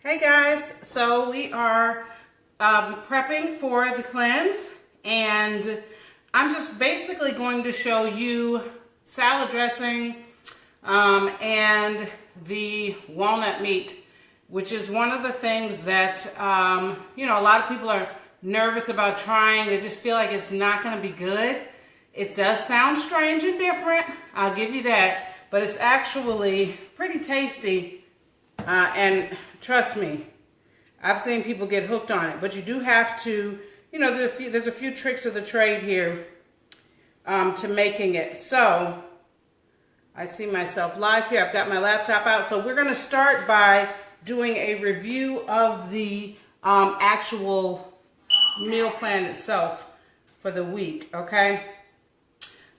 Hey guys, so we are prepping for the cleanse, and I'm just basically going to show you salad dressing and the walnut meat, which is one of the things that a lot of people are nervous about trying. They just feel like it's not going to be good. It does sound strange and different, I'll give you that, but it's actually pretty tasty. And trust me, I've seen people get hooked on it, but you do have to, there's a few tricks of the trade here to making it. So I see myself live here. I've got my laptop out. So we're going to start by doing a review of the actual meal plan itself for the week, okay?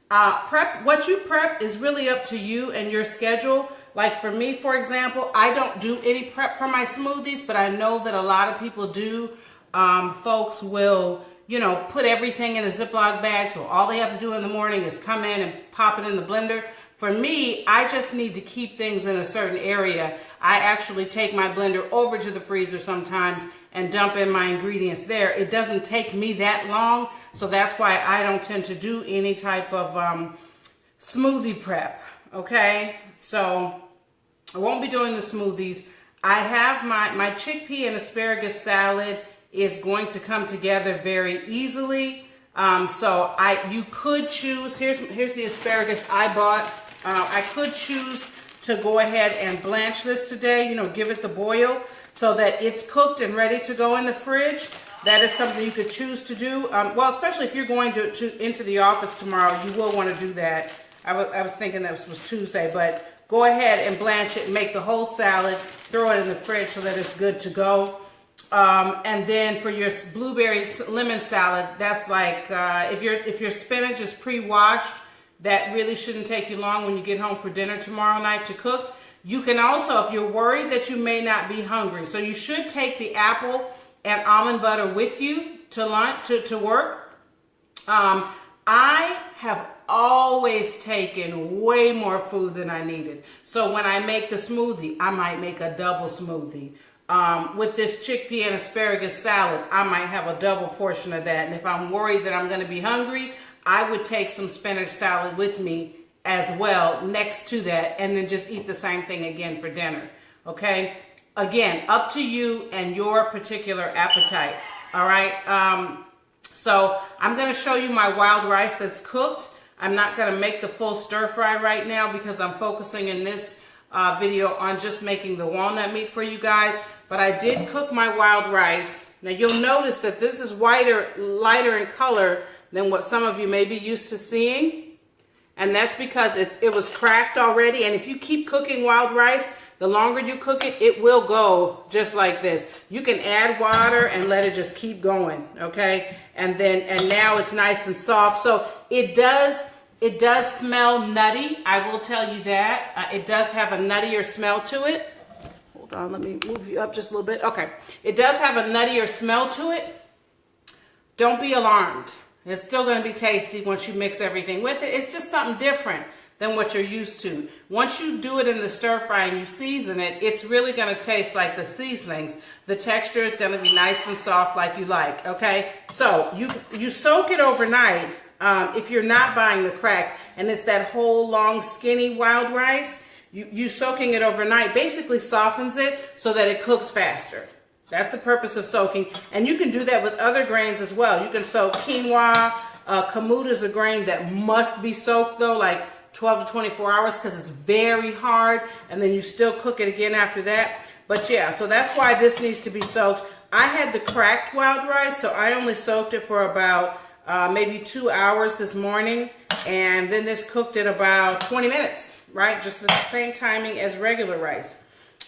What you prep is really up to you and your schedule. Like for me, for example, I don't do any prep for my smoothies, but I know that a lot of people do. Folks will, put everything in a Ziploc bag, so all they have to do in the morning is come in and pop it in the blender. For me, I just need to keep things in a certain area. I actually take my blender over to the freezer sometimes and dump in my ingredients there. It doesn't take me that long, so that's why I don't tend to do any type of smoothie prep, okay? So I won't be doing the smoothies. I have my chickpea and asparagus salad is going to come together very easily. You could choose, here's the asparagus I bought. I could choose to go ahead and blanch this today, give it the boil so that it's cooked and ready to go in the fridge. That is something you could choose to do. Well, especially if you're going into the office tomorrow, you will want to do that. I was thinking that was Tuesday, but go ahead and blanch it, make the whole salad, throw it in the fridge so that it's good to go. And then for your blueberry lemon salad, that's like, if your spinach is pre-washed, that really shouldn't take you long when you get home for dinner tomorrow night to cook. You can also, if you're worried that you may not be hungry, so you should take the apple and almond butter with you to lunch, to work. I have always taken way more food than I needed. So when I make the smoothie, I might make a double smoothie. With this chickpea and asparagus salad, I might have a double portion of that. And if I'm worried that I'm going to be hungry, I would take some spinach salad with me as well next to that, and then just eat the same thing again for dinner, okay? Again, up to you and your particular appetite, all right? So I'm going to show you my wild rice that's cooked. I'm not going to make the full stir fry right now because I'm focusing in this video on just making the walnut meat for you guys. But I did cook my wild rice. Now you'll notice that this is lighter in color than what some of you may be used to seeing. And that's because it was cracked already. And if you keep cooking wild rice, the longer you cook it, it will go just like this. You can add water and let it just keep going, okay? And now it's nice and soft. So it does smell nutty. I will tell you that. It does have a nuttier smell to it. Hold on, let me move you up just a little bit. Okay, it does have a nuttier smell to it. Don't be alarmed. It's still going to be tasty once you mix everything with it. It's just something different than what you're used to. Once you do it in the stir fry and you season it, it's really going to taste like the seasonings. The texture is going to be nice and soft like you like, okay? So you soak it overnight if you're not buying the crack, and it's that whole long skinny wild rice. You soaking it overnight basically softens it so that it cooks faster. That's the purpose of soaking. And you can do that with other grains as well. You can soak quinoa. Kamut is a grain that must be soaked though, like 12 to 24 hours because it's very hard, and then you still cook it again after that. But yeah, so that's why this needs to be soaked. I had the cracked wild rice, so I only soaked it for about maybe 2 hours this morning, and then this cooked in about 20 minutes, right? Just the same timing as regular rice.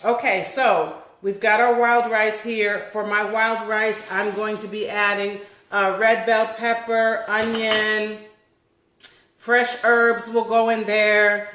Okay, so we've got our wild rice here. For my wild rice, I'm going to be adding red bell pepper, onion, fresh herbs will go in there.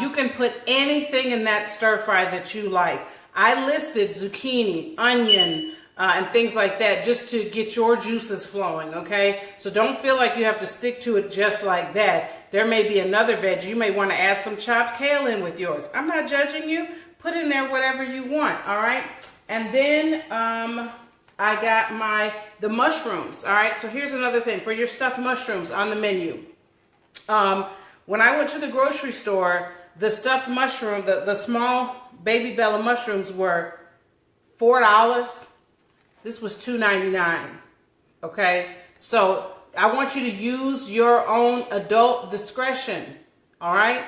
You can put anything in that stir fry that you like. I listed zucchini, onion, and things like that just to get your juices flowing, okay? So don't feel like you have to stick to it just like that. There may be another veg. You may want to add some chopped kale in with yours. I'm not judging you. Put in there whatever you want, all right? And then I got the mushrooms. All right, so here's another thing for your stuffed mushrooms on the menu. When I went to the grocery store, the stuffed mushroom, the small baby Bella mushrooms were $4. This was $2.99. Okay, so I want you to use your own adult discretion. All right,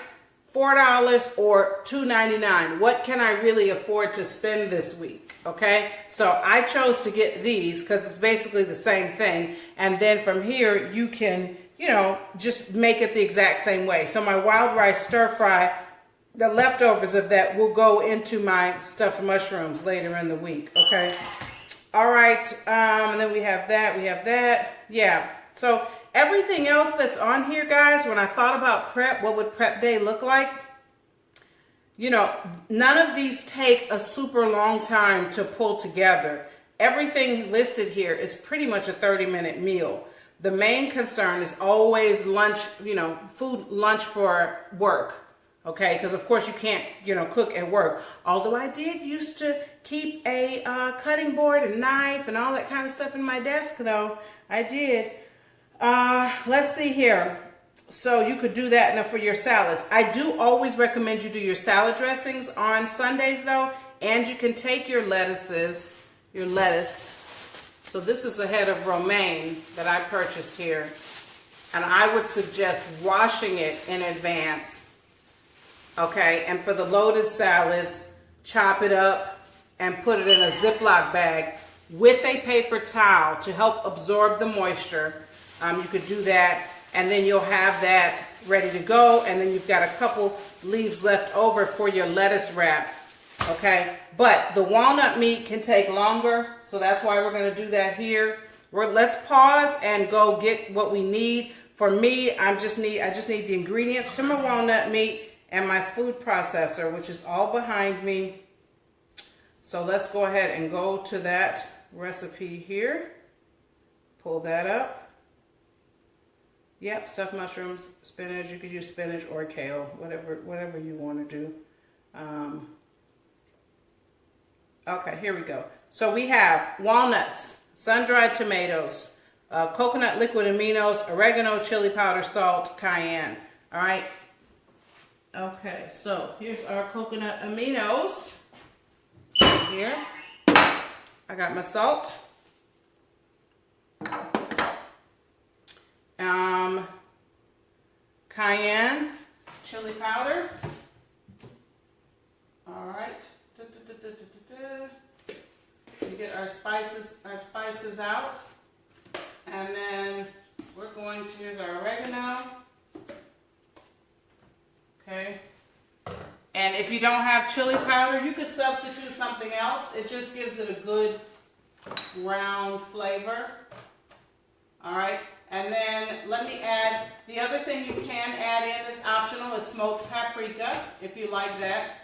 $4 or $2.99. What can I really afford to spend this week? Okay, so I chose to get these because it's basically the same thing. And then from here, you can, you know, just make it the exact same way. So my wild rice stir fry, the leftovers of that will go into my stuffed mushrooms later in the week. Okay. All right. And then we have that. Yeah. So everything else that's on here, guys, when I thought about prep, what would prep day look like? You know, none of these take a super long time to pull together. Everything listed here is pretty much a 30-minute meal. The main concern is always lunch, you know, lunch for work. Okay, because of course you can't, you know, cook at work. Although I did used to keep a cutting board and knife and all that kind of stuff in my desk, though. I did. Let's see here. So you could do that now for your salads. I do always recommend you do your salad dressings on Sundays, though. And you can take your lettuce. So this is a head of romaine that I purchased here. And I would suggest washing it in advance. Okay, and for the loaded salads, chop it up and put it in a Ziploc bag with a paper towel to help absorb the moisture. You could do that, and then you'll have that ready to go, and then you've got a couple leaves left over for your lettuce wrap. Okay, but the walnut meat can take longer, so that's why we're going to do that here. Let's pause and go get what we need. For me, I just need the ingredients to my walnut meat and my food processor, which is all behind me. So let's go ahead and go to that recipe here. Pull that up. Yep, stuffed mushrooms, spinach. You could use spinach or kale, whatever you want to do. Okay, here we go. So we have walnuts, sun-dried tomatoes, coconut liquid aminos, oregano, chili powder, salt, cayenne. All right. Okay, so here's our coconut aminos. Here, I got my salt. Cayenne, chili powder. All right. We get our spices out, and then we're going to use our oregano. Okay. And if you don't have chili powder, you could substitute something else. It just gives it a good round flavor. All right. And then let me add, the other thing you can add in that's optional is smoked paprika, if you like that.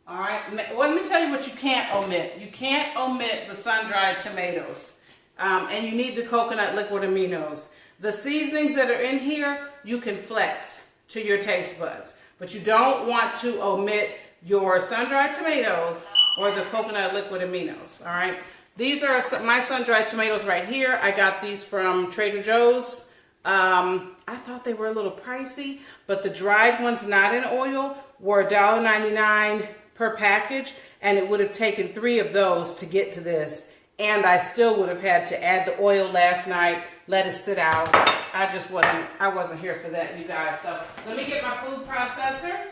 All right. Well, let me tell you what you can't omit. You can't omit the sun-dried tomatoes. And you need the coconut liquid aminos. The seasonings that are in here, you can flex to your taste buds. But you don't want to omit your sun-dried tomatoes or the coconut liquid aminos. All right. These are my sun-dried tomatoes right here. I got these from Trader Joe's. I thought they were a little pricey, but the dried ones not in oil were $1.99 per package, and it would have taken 3 of those to get to this. And I still would have had to add the oil last night, let it sit out. I wasn't here for that, you guys. So let me get my food processor.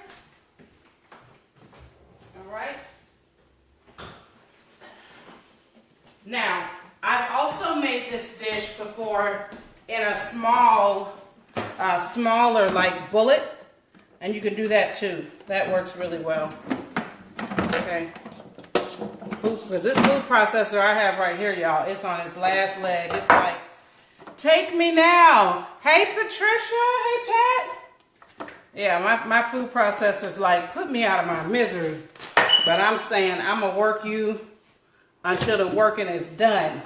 All right. Now, I've also made this dish before in a smaller like bullet, and you can do that too. That works really well. Okay. Because this food processor I have right here, y'all, it's on its last leg. It's like, take me now. Hey, Patricia. Hey, Pat. Yeah, my food processor's like, put me out of my misery. But I'm saying I'm going to work you until the working is done.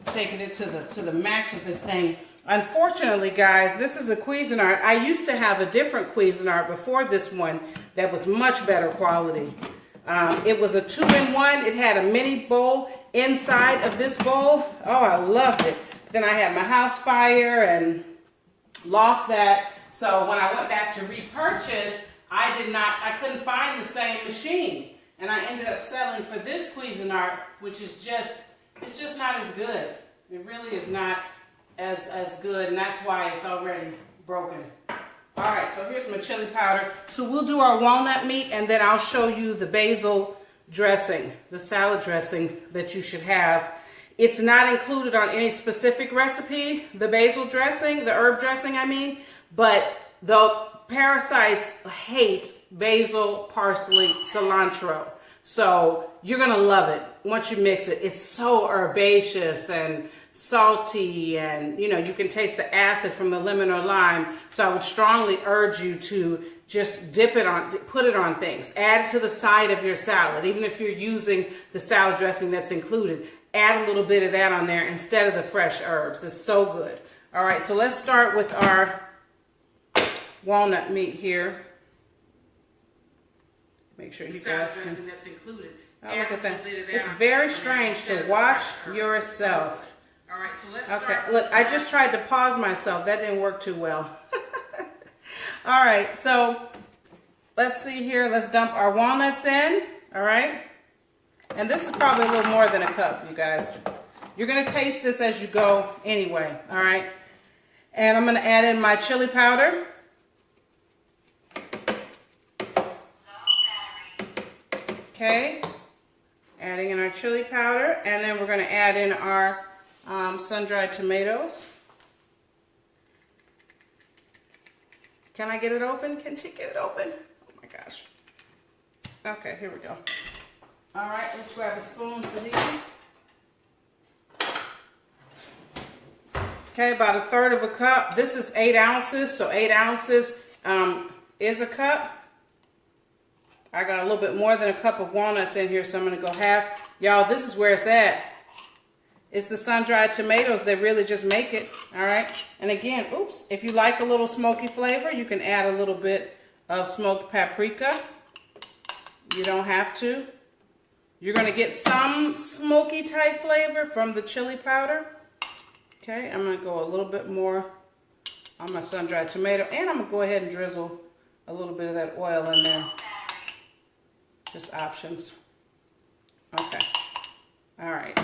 Taking it to the max with this thing. Unfortunately, guys, this is a Cuisinart. I used to have a different Cuisinart before this one that was much better quality. It was a 2-in-1. It had a mini bowl inside of this bowl. Oh, I loved it. Then I had my house fire and lost that. So when I went back to repurchase, I couldn't find the same machine. And I ended up settling for this Cuisinart, which is it's just not as good. It really is not as good, and that's why it's already broken. All right, so here's my chili powder. So we'll do our walnut meat, and then I'll show you the basil dressing, the salad dressing that you should have. It's not included on any specific recipe, the basil dressing, the herb dressing, I mean, but the parasites hate basil, parsley, cilantro. So you're gonna love it once you mix it. It's so herbaceous and salty, and you know, you can taste the acid from the lemon or lime. So I would strongly urge you to just put it on things. Add it to the side of your salad. Even if you're using the salad dressing that's included, add a little bit of that on there instead of the fresh herbs. It's so good. All right, so let's start with our walnut meat here. Make sure you guys can. That's included. Oh, look at that. It's very strange to watch yourself. All right, so let's start. Look, I just tried to pause myself. That didn't work too well. All right, so let's see here. Let's dump our walnuts in. All right. And this is probably a little more than a cup, you guys. You're going to taste this as you go anyway. All right. And I'm going to add in my chili powder. Okay, adding in our chili powder, and then we're going to add in our sun-dried tomatoes. Can I get it open? Can she get it open? Oh my gosh. Okay, here we go. All right, let's grab a spoon for these. Okay, about 1/3 of a cup. This is 8 ounces, so 8 ounces is a cup. I got a little bit more than a cup of walnuts in here, so I'm going to go half. Y'all, this is where it's at. It's the sun-dried tomatoes that really just make it, all right? And again, oops, if you like a little smoky flavor, you can add a little bit of smoked paprika. You don't have to. You're going to get some smoky type flavor from the chili powder. Okay, I'm going to go a little bit more on my sun-dried tomato, and I'm going to go ahead and drizzle a little bit of that oil in there. Just options. Okay. All right.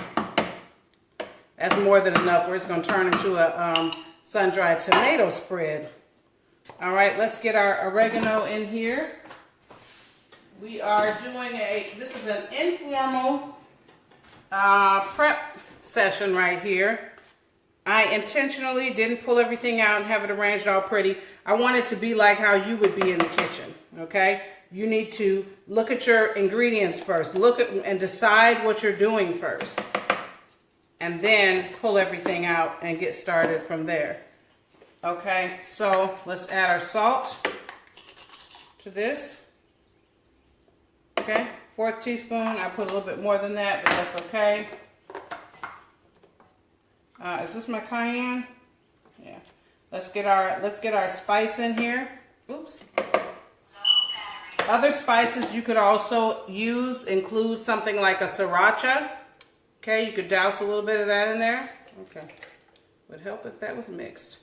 That's more than enough, or it's going to turn into a sun-dried tomato spread. All right, let's get our oregano in here. We are doing this is an informal prep session right here. I intentionally didn't pull everything out and have it arranged all pretty. I want it to be like how you would be in the kitchen, okay? You need to look at your ingredients first. Look at and decide what you're doing first. And then pull everything out and get started from there. Okay, so let's add our salt to this. Okay, 1/4 teaspoon. I put a little bit more than that, but that's okay. Is this my cayenne? Yeah. Let's get our spice in here. Oops. Other spices you could also include something like a sriracha. Okay, you could douse a little bit of that in there. Okay, would help if that was mixed.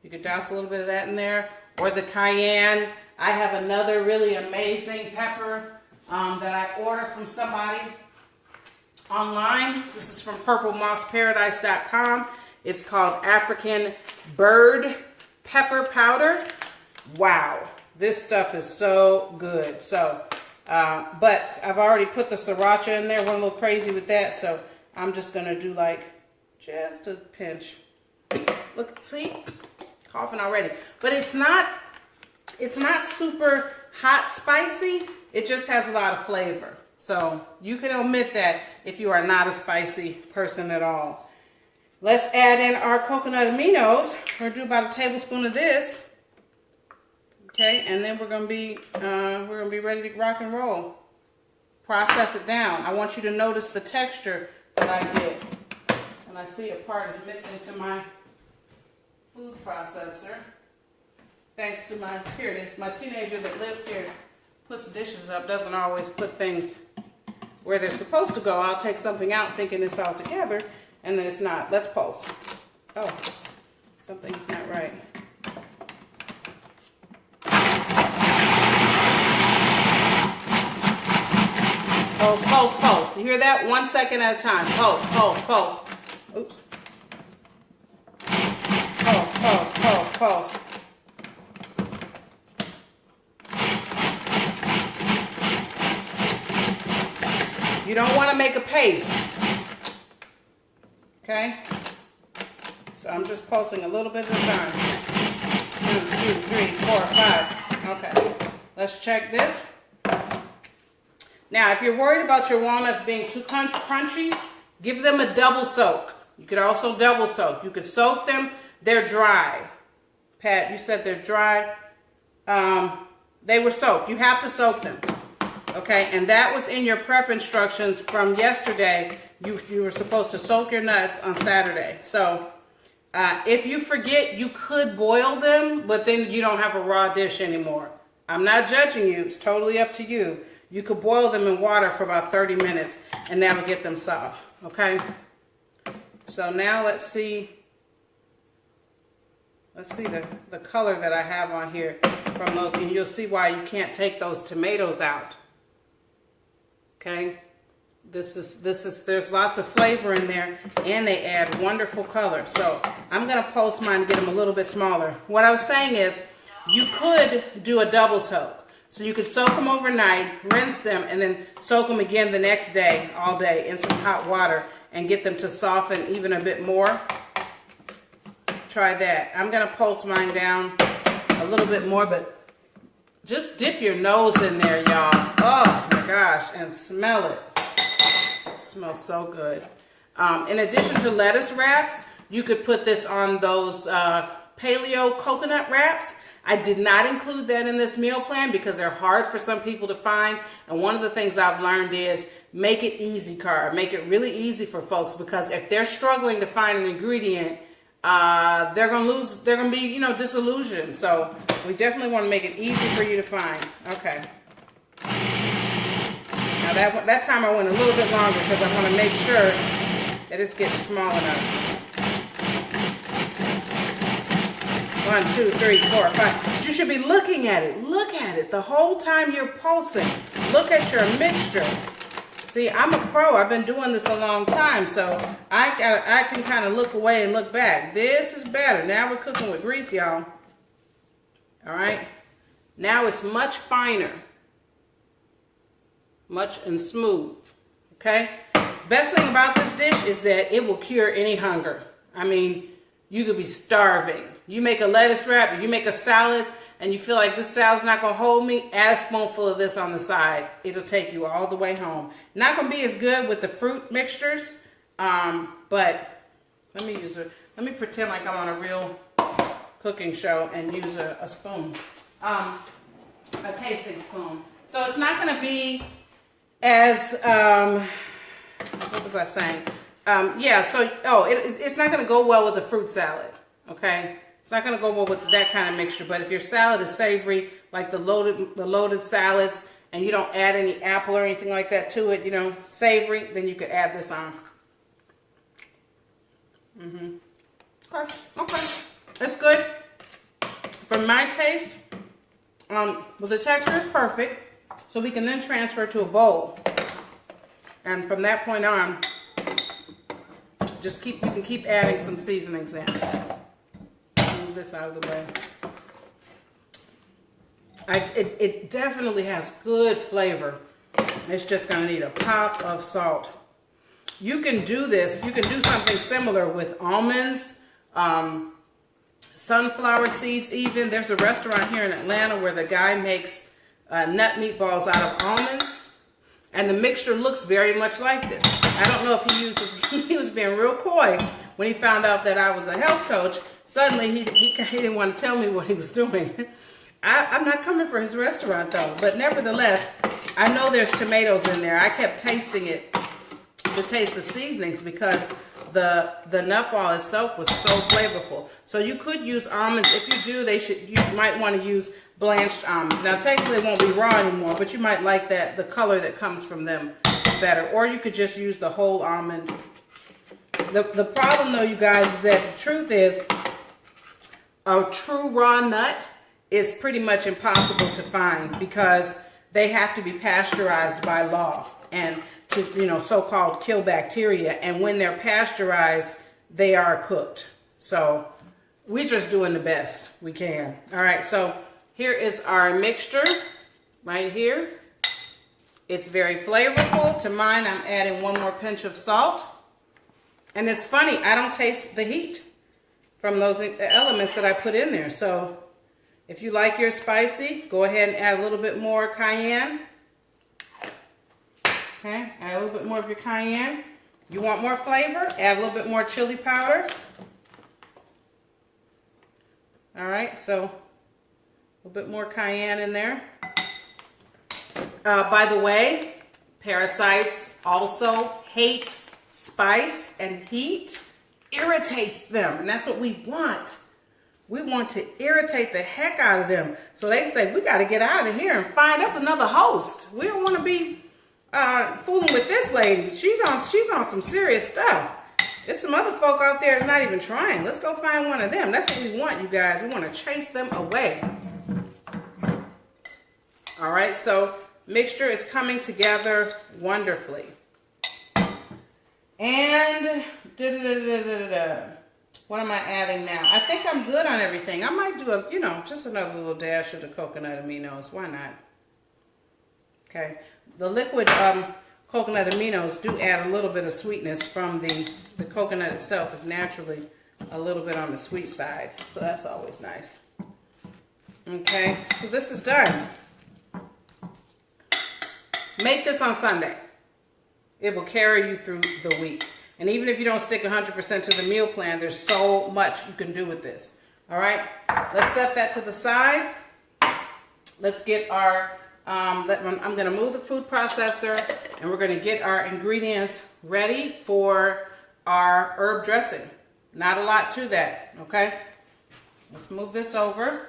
You could douse a little bit of that in there, or the cayenne. I have another really amazing pepper that I ordered from somebody online. This is from purplemossparadise.com. It's called African Bird Pepper Powder. Wow. This stuff is so good. So, but I've already put the sriracha in there. Went a little crazy with that, so I'm just gonna do like just a pinch. Look, see, coughing already. But it's not super hot spicy. It just has a lot of flavor. So you can omit that if you are not a spicy person at all. Let's add in our coconut aminos. We're gonna do about a tablespoon of this. Okay, and then we're gonna be ready to rock and roll. Process it down. I want you to notice the texture that I get. And I see a part is missing to my food processor. Thanks to here it is, my teenager that lives here puts the dishes up doesn't always put things where they're supposed to go. I'll take something out thinking it's all together, and then it's not. Let's pulse. Oh, something's not right. Pulse, pulse, pulse. You hear that? 1 second at a time. Pulse, pulse, pulse. Oops. Pulse, pulse, pulse, pulse. You don't want to make a paste. Okay? So I'm just pulsing a little bit at a time. 1, 2, 3, 4, 5. Okay. Let's check this. Now, if you're worried about your walnuts being too crunchy, give them a double soak. You could also double soak. You could soak them. They're dry. Pat, you said they're dry. They were soaked. You have to soak them. Okay, and that was in your prep instructions from yesterday. You were supposed to soak your nuts on Saturday. So if you forget, you could boil them, but then you don't have a raw dish anymore. I'm not judging you. It's totally up to you. You could boil them in water for about 30 minutes, and that'll get them soft. Okay? So now let's see the color that I have on here from those, and you'll see why you can't take those tomatoes out. Okay? There's lots of flavor in there, and they add wonderful color. So I'm gonna post mine to get them a little bit smaller. What I was saying is, you could do a double soak. So you could soak them overnight, rinse them, and then soak them again the next day, all day, in some hot water, and get them to soften even a bit more. Try that. I'm going to pulse mine down a little bit more, but just dip your nose in there, y'all. Oh my gosh, and smell it. It smells so good. In addition to lettuce wraps, you could put this on those paleo coconut wraps. I did not include that in this meal plan because they're hard for some people to find. And one of the things I've learned is make it easy, Carb. Make it really easy for folks, because if they're struggling to find an ingredient, they're gonna be, disillusioned. So we definitely want to make it easy for you to find. Okay. Now that time I went a little bit longer because I want to make sure that it's getting small enough. 1, 2, 3, 4, 5. But you should be looking at it. Look at it the whole time you're pulsing. Look at your mixture. See, I'm a pro. I've been doing this a long time, so I can kind of look away and look back. This is better. Now we're cooking with grease, y'all. All right. Now it's much finer, much and smooth. Okay. Best thing about this dish is that it will cure any hunger. I mean, you could be starving. You make a lettuce wrap, if you make a salad, and you feel like this salad's not going to hold me, add a spoonful of this on the side. It'll take you all the way home. Not going to be as good with the fruit mixtures, but let me pretend like I'm on a real cooking show and use a spoon, a tasting spoon. So it's not going to be as, what was I saying? It's not going to go well with the fruit salad, okay? It's not going to go well with that kind of mixture, but if your salad is savory, like the loaded salads, and you don't add any apple or anything like that to it, savory, then you could add this on. Okay. It's good. For my taste, well, the texture is perfect, so we can then transfer to a bowl. And from that point on, you can keep adding some seasonings in. Move this out of the way. It definitely has good flavor. It's just going to need a pop of salt. You can do this. You can do something similar with almonds, sunflower seeds even. There's a restaurant here in Atlanta where the guy makes nut meatballs out of almonds. And the mixture looks very much like this. I don't know if he was being real coy when he found out that I was a health coach. Suddenly he didn't want to tell me what he was doing. I'm not coming for his restaurant though, but nevertheless, I know there's tomatoes in there. I kept tasting it to taste the seasonings because the nut ball itself was so flavorful. So you could use almonds. If you do, you might want to use blanched almonds. Now technically it won't be raw anymore, but you might like the color that comes from them better. Or you could just use the whole almond. The problem though, you guys, is that the truth is a true raw nut is pretty much impossible to find because they have to be pasteurized by law and to, you know, so-called kill bacteria. And when they're pasteurized, they are cooked. So we're just doing the best we can. All right, so here is our mixture right here. It's very flavorful. To mine, I'm adding one more pinch of salt. And it's funny, I don't taste the heat from those elements that I put in there. So if you like your spicy, go ahead and add a little bit more cayenne. Okay, add a little bit more of your cayenne. You want more flavor? Add a little bit more chili powder. All right, so a little bit more cayenne in there. By the way, parasites also hate spice, and heat irritates them, and that's what we want. We want to irritate the heck out of them. So they say, we got to get out of here and find us another host. We don't want to be fooling with this lady. She's on some serious stuff. There's some other folk out there that's not even trying. Let's go find one of them. That's what we want, you guys. We want to chase them away. All right, so mixture is coming together wonderfully. And what am I adding now? I think I'm good on everything. I might do just another little dash of the coconut aminos. Why not? Okay. The liquid coconut aminos do add a little bit of sweetness from the coconut itself is naturally a little bit on the sweet side. So that's always nice. Okay. So this is done. Make this on Sunday. It will carry you through the week. And even if you don't stick 100% to the meal plan, there's so much you can do with this. All right, let's set that to the side. Let's get our, I'm going to move the food processor and we're going to get our ingredients ready for our herb dressing. Not a lot to that, okay? Let's move this over.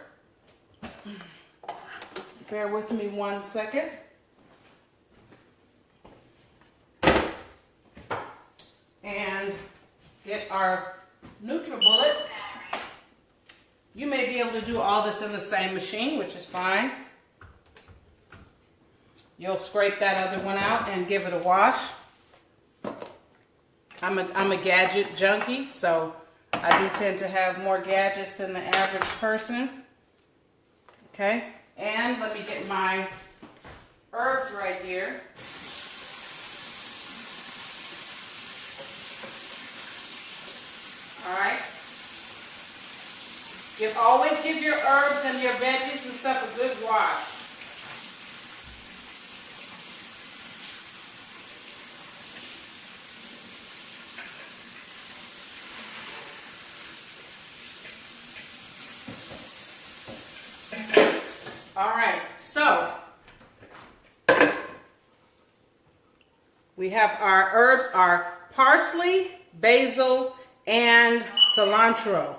Bear with me 1 second. And get our NutriBullet. You may be able to do all this in the same machine, which is fine. You'll scrape that other one out and give it a wash. I'm a gadget junkie, so I do tend to have more gadgets than the average person. Okay, and let me get my herbs right here. All right. Always give your herbs and your veggies and stuff a good wash. All right. So we have our herbs, our parsley, basil, and cilantro.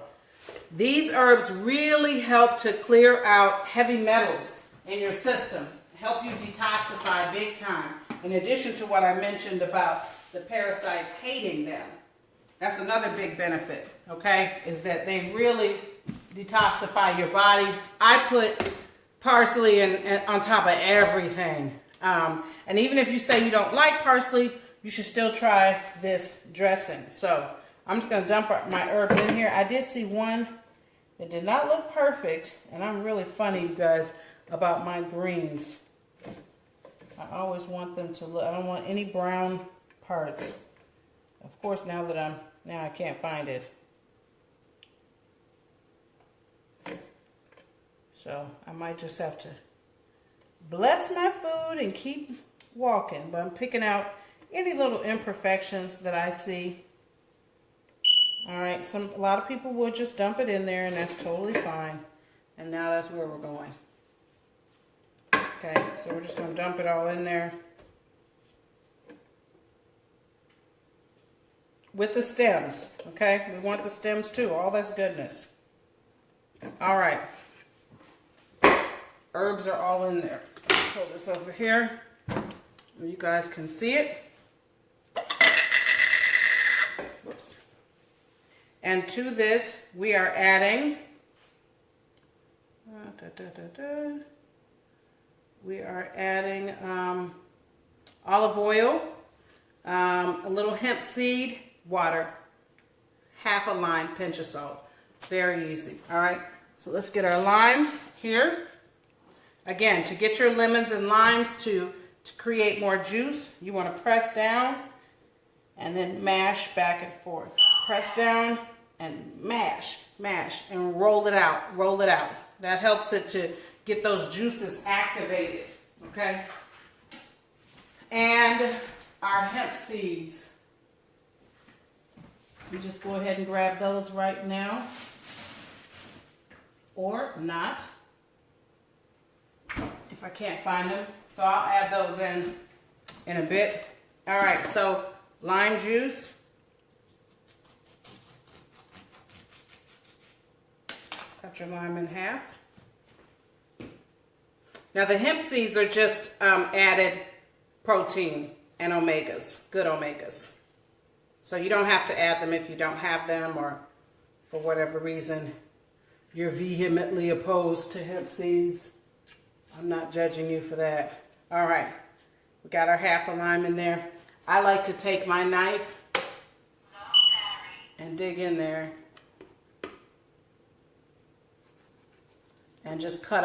These herbs really help to clear out heavy metals in your system, help you detoxify big time, in addition to what I mentioned about the parasites hating them. That's another big benefit, okay, is that they really detoxify your body. I put parsley on top of everything. And even if you say you don't like parsley, you should still try this dressing. So I'm just going to dump my herbs in here. I did see one that did not look perfect, and I'm really funny, you guys, about my greens. I always want them to look, I don't want any brown parts. Of course, now I can't find it. So I might just have to bless my food and keep walking, but I'm picking out any little imperfections that I see. All right, a lot of people will just dump it in there, and that's totally fine. And now that's where we're going. Okay, so we're just going to dump it all in there. With the stems, okay? We want the stems too, all that's goodness. All right. herbs are all in there. Pull this over here where you guys can see it. Whoops. And to this, we are adding, olive oil, a little hemp seed, water, half a lime, pinch of salt. Very easy. All right, so let's get our lime here. Again, to get your lemons and limes to create more juice, you want to press down and then mash back and forth. Press down and mash, and roll it out, roll it out. That helps it to get those juices activated, okay? And our hemp seeds. You just go ahead and grab those right now, or not, if I can't find them. So I'll add those in a bit. All right, so lime juice. Cut your lime in half. Now the hemp seeds are just added protein and omegas, good omegas. So you don't have to add them if you don't have them, or for whatever reason you're vehemently opposed to hemp seeds. I'm not judging you for that. All right, we got our half a lime in there. I like to take my knife and dig in there and just cut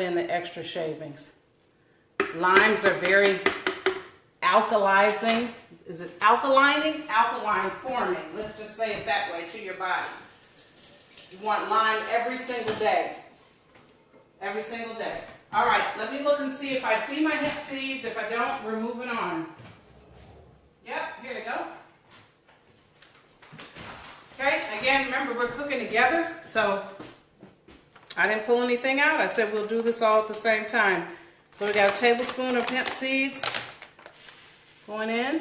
in the extra shavings. Limes are very alkalizing. Is it alkalining? Alkaline forming. Let's just say it that way to your body. You want lime every single day. Every single day. All right, let me look and see if I see my hemp seeds. If I don't, we're moving on. Yep, here we go. Okay, again, remember we're cooking together, so I didn't pull anything out. I said we'll do this all at the same time. So we got a tablespoon of hemp seeds going in.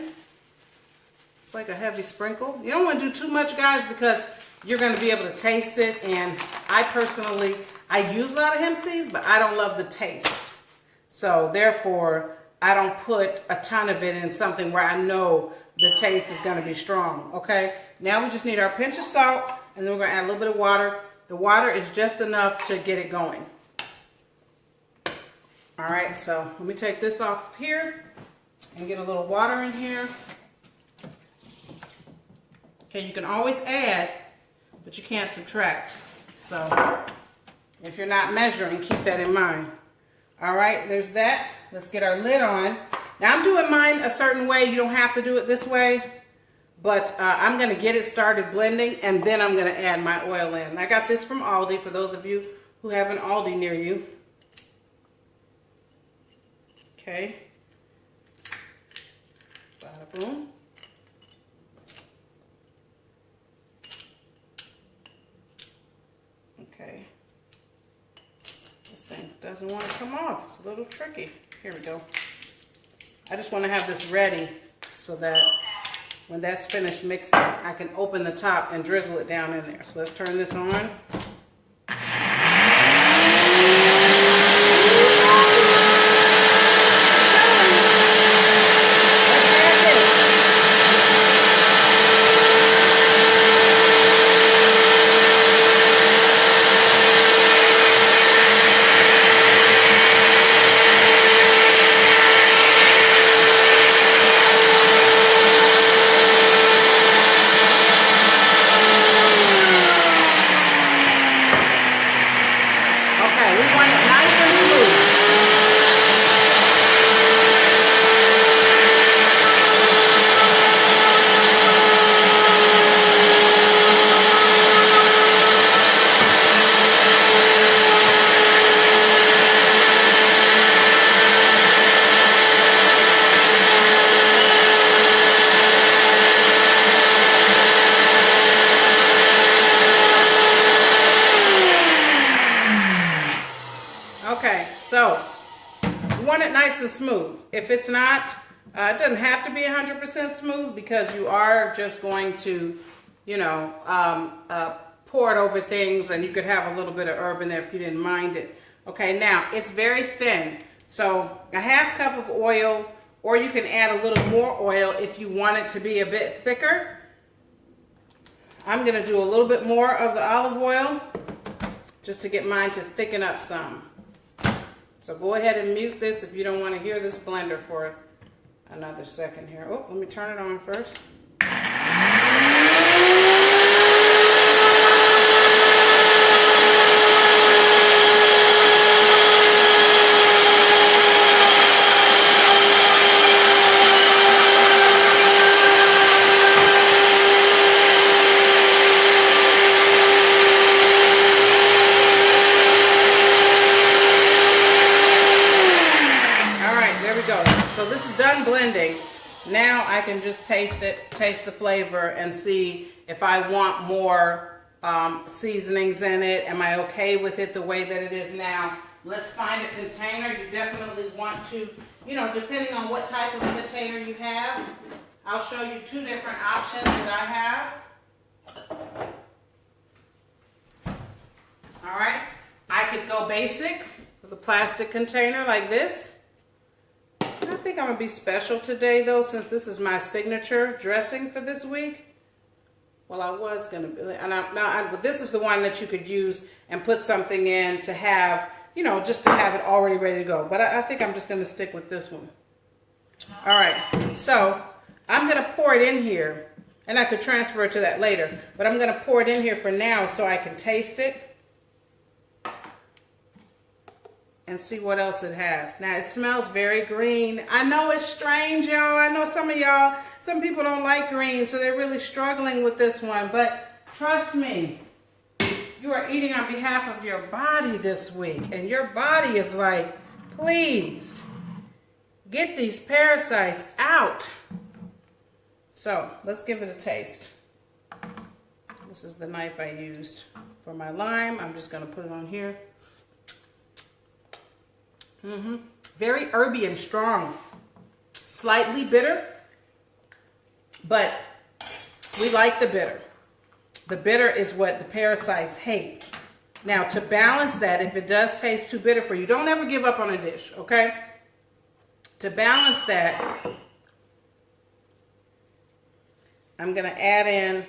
It's like a heavy sprinkle. You don't want to do too much, guys, because you're going to be able to taste it. And I personally, I use a lot of hemp seeds, but I don't love the taste. So therefore, I don't put a ton of it in something where I know the taste is going to be strong. Okay, now we just need our pinch of salt, and then we're going to add a little bit of water. The water is just enough to get it going. All right, so let me take this off here and get a little water in here. Okay, you can always add, but you can't subtract. So if you're not measuring, keep that in mind. All right, there's that. Let's get our lid on. Now I'm doing mine a certain way. You don't have to do it this way, but I'm gonna get it started blending, and then I'm gonna add my oil in. I got this from Aldi, for those of you who have an Aldi near you. Okay. Bada boom. Okay. This thing doesn't want to come off. It's a little tricky. Here we go. I just want to have this ready so that when that's finished mixing, I can open the top and drizzle it down in there. So let's turn this on. Okay, so you want it nice and smooth. If it's not, it doesn't have to be 100% smooth, because you are just going to, you know, pour it over things, and you could have a little bit of herb in there if you didn't mind it. Okay, now it's very thin. So a half cup of oil, or you can add a little more oil if you want it to be a bit thicker. I'm gonna do a little bit more of the olive oil just to get mine to thicken up some. So go ahead and mute this if you don't want to hear this blender for another second here. Oh, let me turn it on first. Blending. Now I can just taste the flavor and see if I want more seasonings in it. Am I okay with it the way that it is now? Let's find a container. You definitely want to, depending on what type of container you have. I'll show you two different options that I have. All right. I could go basic with a plastic container like this. I think I'm going to be special today, though, since this is my signature dressing for this week. Well, I was going to be, but this is the one that you could use and put something in to have, just to have it already ready to go. But I think I'm just going to stick with this one. All right, so I'm going to pour it in here, and I could transfer it to that later. But I'm going to pour it in here for now so I can taste it and see what else it has. Now, it smells very green. I know it's strange, y'all. I know some people don't like green, so they're really struggling with this one. But trust me, you are eating on behalf of your body this week. And your body is like, please, get these parasites out. So, let's give it a taste. This is the knife I used for my lime. I'm just going to put it on here. Very herby and strong, slightly bitter, but we like the bitter. The bitter is what the parasites hate. Now, to balance that, if it does taste too bitter for you, don't ever give up on a dish, okay? To balance that, I'm going to add in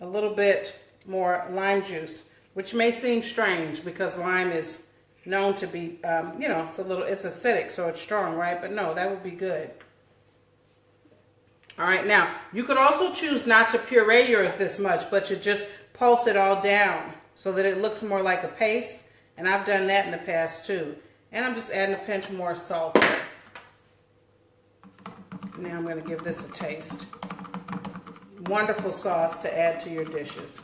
a little bit more lime juice, which may seem strange because lime is known to be, it's acidic, so it's strong, right? But no, that would be good. All right, now, you could also choose not to puree yours this much, but you just pulse it all down so that it looks more like a paste. And I've done that in the past too. And I'm just adding a pinch more salt. Now I'm going to give this a taste. Wonderful sauce to add to your dishes.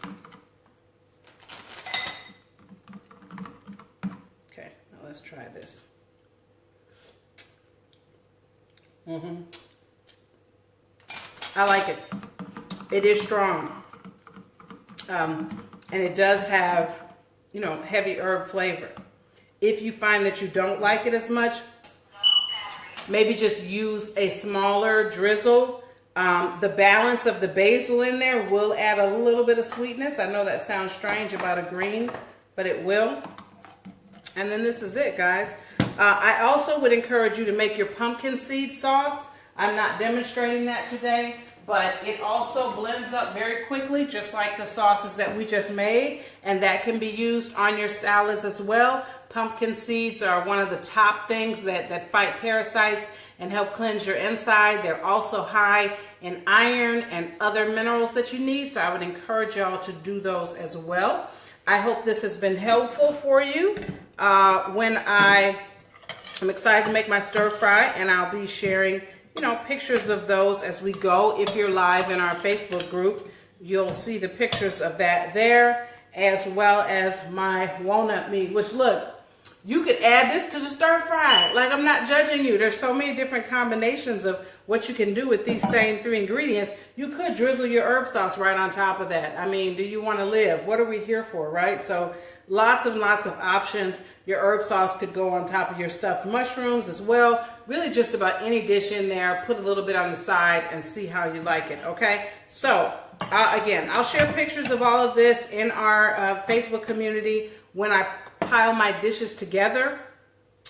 Let's try this. I like it. It is strong. And it does have, heavy herb flavor. If you find that you don't like it as much, maybe just use a smaller drizzle. The balance of the basil in there will add a little bit of sweetness. I know that sounds strange about a green, but it will. And then this is it, guys. I also would encourage you to make your pumpkin seed sauce. I'm not demonstrating that today, but it also blends up very quickly, just like the sauces that we just made, and that can be used on your salads as well. Pumpkin seeds are one of the top things that fight parasites and help cleanse your inside. They're also high in iron and other minerals that you need, so I would encourage y'all to do those as well. I hope this has been helpful for you. I'm excited to make my stir fry, and I'll be sharing, pictures of those as we go. If you're live in our Facebook group, you'll see the pictures of that there, as well as my walnut meat, which look, you could add this to the stir fry. Like, I'm not judging you. There's so many different combinations of what you can do with these same three ingredients. You could drizzle your herb sauce right on top of that. I mean, do you want to live? What are we here for, right? So lots and lots of options. Your herb sauce could go on top of your stuffed mushrooms as well. Really just about any dish in there. Put a little bit on the side and see how you like it, okay? So, again, I'll share pictures of all of this in our Facebook community. when I pile my dishes together.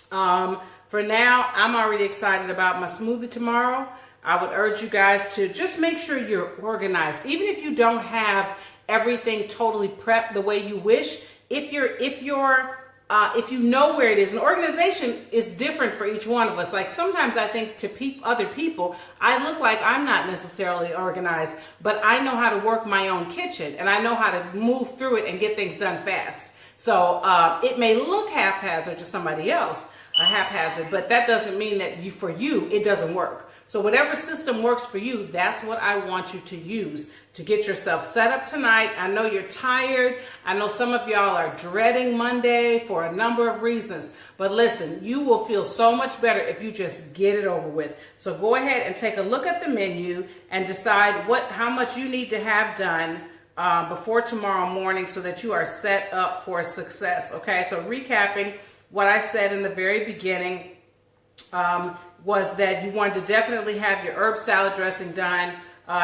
For now, I'm already excited about my smoothie tomorrow. I would urge you guys to just make sure you're organized. Even if you don't have everything totally prepped the way you wish, if you know where it is, and organization is different for each one of us. Like sometimes I think to other people, I look like I'm not necessarily organized, but I know how to work my own kitchen and I know how to move through it and get things done fast. So it may look haphazard to somebody else, haphazard, but that doesn't mean that for you, it doesn't work. So whatever system works for you, that's what I want you to use to get yourself set up tonight. I know you're tired. I know some of y'all are dreading Monday for a number of reasons. But listen, you will feel so much better if you just get it over with. So go ahead and take a look at the menu and decide how much you need to have done before tomorrow morning so that you are set up for success. Okay, so recapping what I said in the very beginning, was that you wanted to definitely have your herb salad dressing done,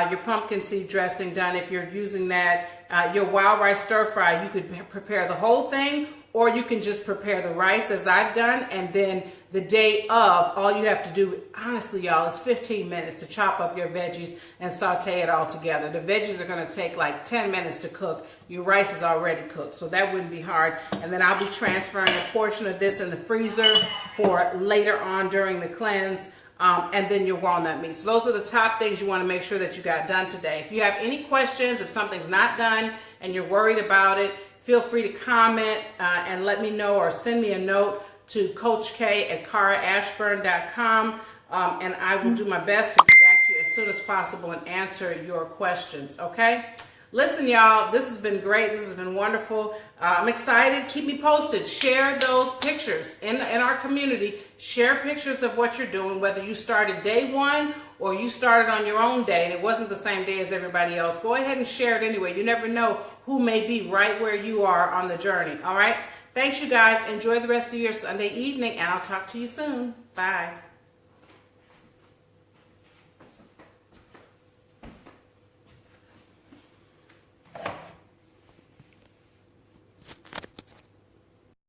your pumpkin seed dressing done. If you're using that, your wild rice stir fry, you could prepare the whole thing, or you can just prepare the rice as I've done, and then the day of, all you have to do, honestly, y'all, is 15 minutes to chop up your veggies and saute it all together. The veggies are going to take like 10 minutes to cook. Your rice is already cooked, so that wouldn't be hard. And then I'll be transferring a portion of this in the freezer for later on during the cleanse. And then your walnut meat. So those are the top things you want to make sure that you got done today. If you have any questions, if something's not done and you're worried about it, feel free to comment and let me know, or send me a note to coachk@karaashburn.com, and I will do my best to get back to you as soon as possible and answer your questions, okay? Listen, y'all, this has been great. This has been wonderful. I'm excited. Keep me posted. Share those pictures in our community. Share pictures of what you're doing, whether you started day one or you started on your own day and it wasn't the same day as everybody else. Go ahead and share it anyway. You never know who may be right where you are on the journey, all right? Thanks, you guys. Enjoy the rest of your Sunday evening, and I'll talk to you soon. Bye.